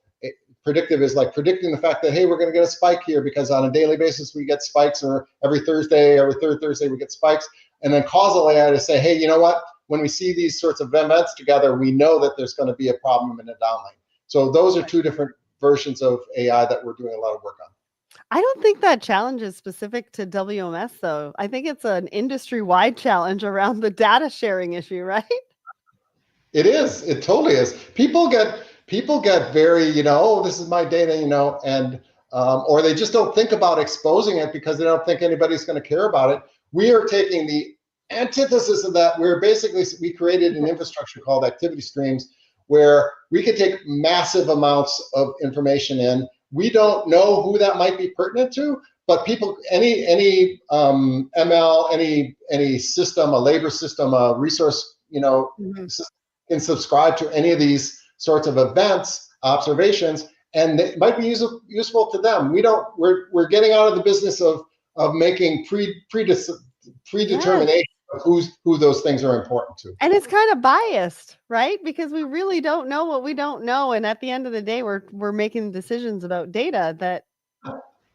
Predictive is like predicting the fact that, hey, we're going to get a spike here because on a daily basis we get spikes, or every Thursday, every third Thursday we get spikes. And then causal AI to say, hey, you know what? When we see these sorts of events together, we know that there's going to be a problem in a downlink. So those are two different versions of AI that we're doing a lot of work on. I don't think that challenge is specific to WMS, though. I think it's an industry-wide challenge around the data sharing issue, right? It is. It totally is. People get very, oh, this is my data, and or they just don't think about exposing it because they don't think anybody's going to care about it. We are taking the antithesis of that. We created an infrastructure called activity streams where we could take massive amounts of information in. We don't know who that might be pertinent to, but people, any ML, any system, a labor system, a resource, system, can subscribe to any of these sorts of events, observations, and it might be useful to them. We're getting out of the business of making predetermination of who those things are important to. And it's kind of biased, right? Because we really don't know what we don't know, and at the end of the day, we're making decisions about data that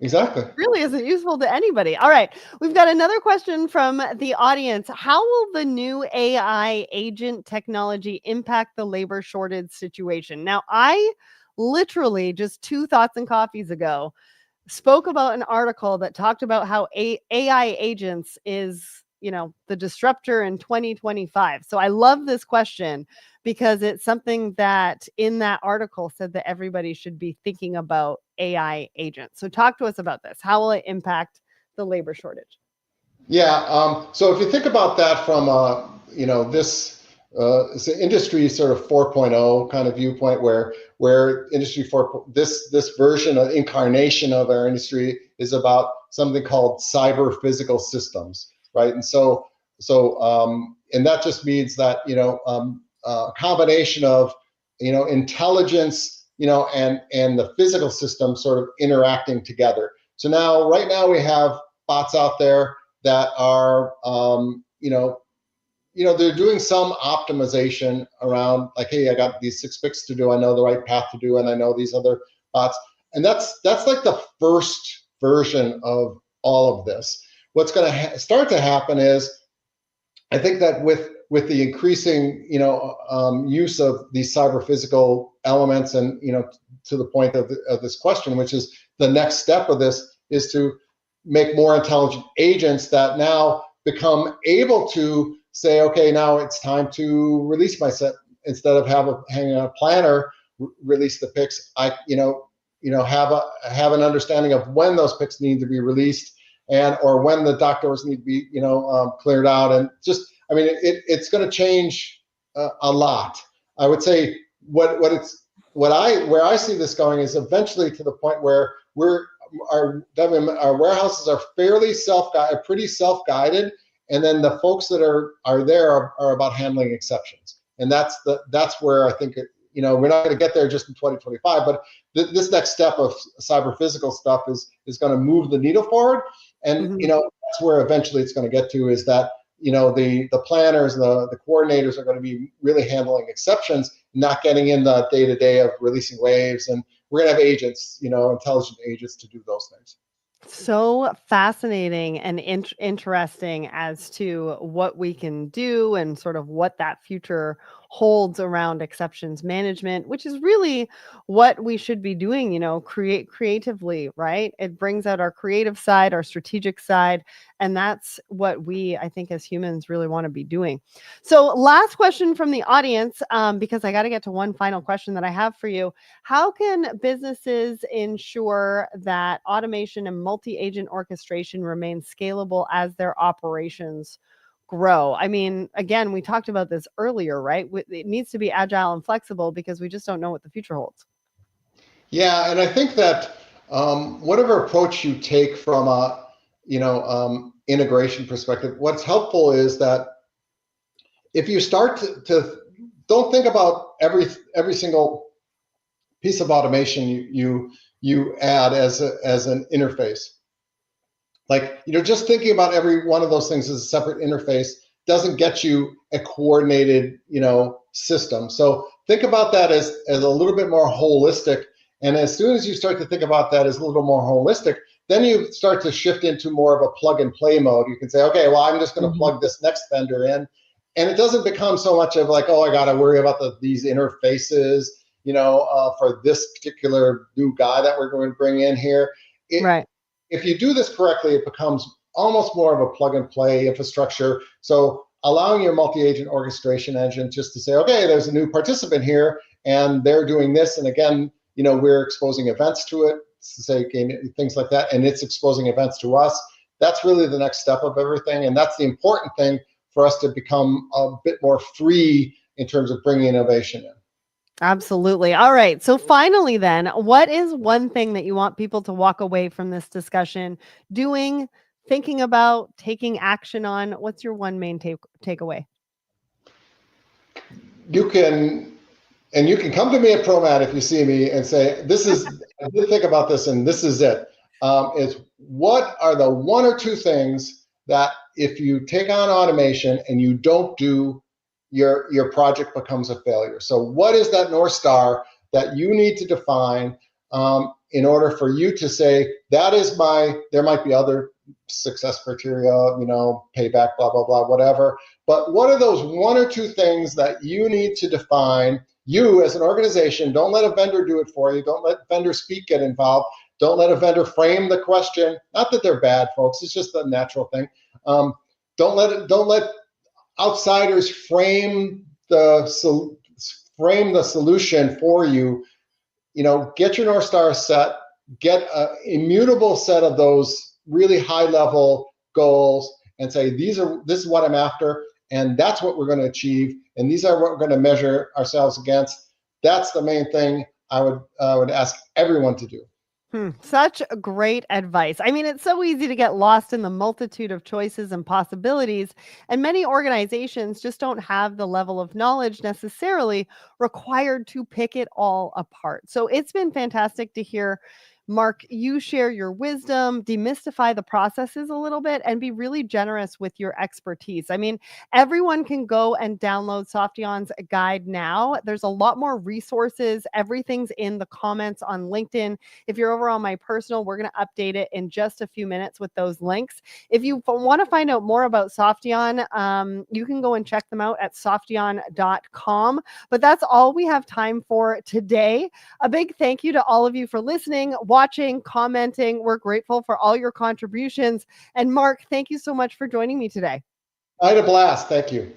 exactly really isn't useful to anybody. All right, we've got another question from the audience. How will the new AI agent technology impact the labor shortage situation? Now, I literally just 2 thoughts and coffees ago spoke about an article that talked about how AI agents is, the disruptor in 2025. So I love this question because it's something that in that article said that everybody should be thinking about AI agents. So talk to us about this. How will it impact the labor shortage? Yeah. So if you think about that from this it's an industry sort of 4.0 kind of viewpoint, where industry 4, this version of incarnation of our industry is about something called cyber physical systems, right? And so and that just means that a combination of intelligence and the physical system sort of interacting together. So right now we have bots out there that are they're doing some optimization around, like, hey, I got these 6 picks to do, I know the right path to do, and I know these other bots. And that's like the first version of all of this. What's going to start to happen is, I think that with the increasing use of these cyber physical elements, and to the point of this question, which is the next step of this, is to make more intelligent agents that now become able to say, okay, now it's time to release my set. Instead of hanging on a planner, release the picks. I have an understanding of when those picks need to be released, or when the dock doors need to be cleared out. And just, it's going to change a lot. I would say where I see this going is eventually to the point where our warehouses are fairly pretty self-guided, and then the folks that are there are about handling exceptions. And that's where I think we're not going to get there just in 2025, but this next step of cyber physical stuff is going to move the needle forward. And that's where eventually it's going to get to, is that the planners, the coordinators are going to be really handling exceptions, not getting in the day-to-day of releasing waves. And we're going to have agents, intelligent agents, to do those things. So fascinating and interesting as to what we can do and sort of what that future holds around exceptions management, which is really what we should be doing, creatively, right? It brings out our creative side, our strategic side, and that's what we, I think, as humans really want to be doing. So last question from the audience, because I got to get to one final question that I have for you. How can businesses ensure that automation and multi-agent orchestration remain scalable as their operations grow? I mean, again, we talked about this earlier, right? It needs to be agile and flexible because we just don't know what the future holds. Yeah, and I think that whatever approach you take from a integration perspective, what's helpful is that if you start to don't think about every single piece of automation you add as an interface. Like, just thinking about every one of those things as a separate interface doesn't get you a coordinated, system. So think about that as a little bit more holistic. And as soon as you start to think about that as a little more holistic, then you start to shift into more of a plug and play mode. You can say, okay, well, I'm just going to plug this next vendor in. And it doesn't become so much of like, oh, I got to worry about these interfaces, for this particular new guy that we're going to bring in here. Right. If you do this correctly, it becomes almost more of a plug and play infrastructure. So allowing your multi-agent orchestration engine just to say, okay, there's a new participant here and they're doing this. And again, we're exposing events to it, say things like that, and it's exposing events to us. That's really the next step of everything. And that's the important thing for us to become a bit more free in terms of bringing innovation in. Absolutely. All right. So finally, then, what is one thing that you want people to walk away from this discussion doing, thinking about, taking action on? What's your one main takeaway? You can come to me at ProMat if you see me and say, I did think about this and this is it. Is what are the one or two things that if you take on automation and you don't do, your project becomes a failure? So what is that North Star that you need to define in order for you to say, there might be other success criteria, payback, blah, blah, blah, whatever. But what are those one or two things that you need to define? You as an organization, don't let a vendor do it for you. Don't let vendor speak get involved. Don't let a vendor frame the question. Not that they're bad, folks. It's just a natural thing. Don't let outsiders frame the solution for you. Get your North Star set. Get an immutable set of those really high level goals and say, this is what I'm after, and that's what we're going to achieve, and these are what we're going to measure ourselves against. That's the main thing I would ask everyone to do. Such great advice. I mean, it's so easy to get lost in the multitude of choices and possibilities, and many organizations just don't have the level of knowledge necessarily required to pick it all apart. So it's been fantastic to hear, Mark, you share your wisdom, demystify the processes a little bit, and be really generous with your expertise. I mean, everyone can go and download Softeon's guide now. There's a lot more resources. Everything's in the comments on LinkedIn. If you're over on my personal, we're going to update it in just a few minutes with those links. If you want to find out more about Softeon, you can go and check them out at softeon.com. But that's all we have time for today. A big thank you to all of you for listening, watching, commenting. We're grateful for all your contributions. And Mark, thank you so much for joining me today. I had a blast. Thank you.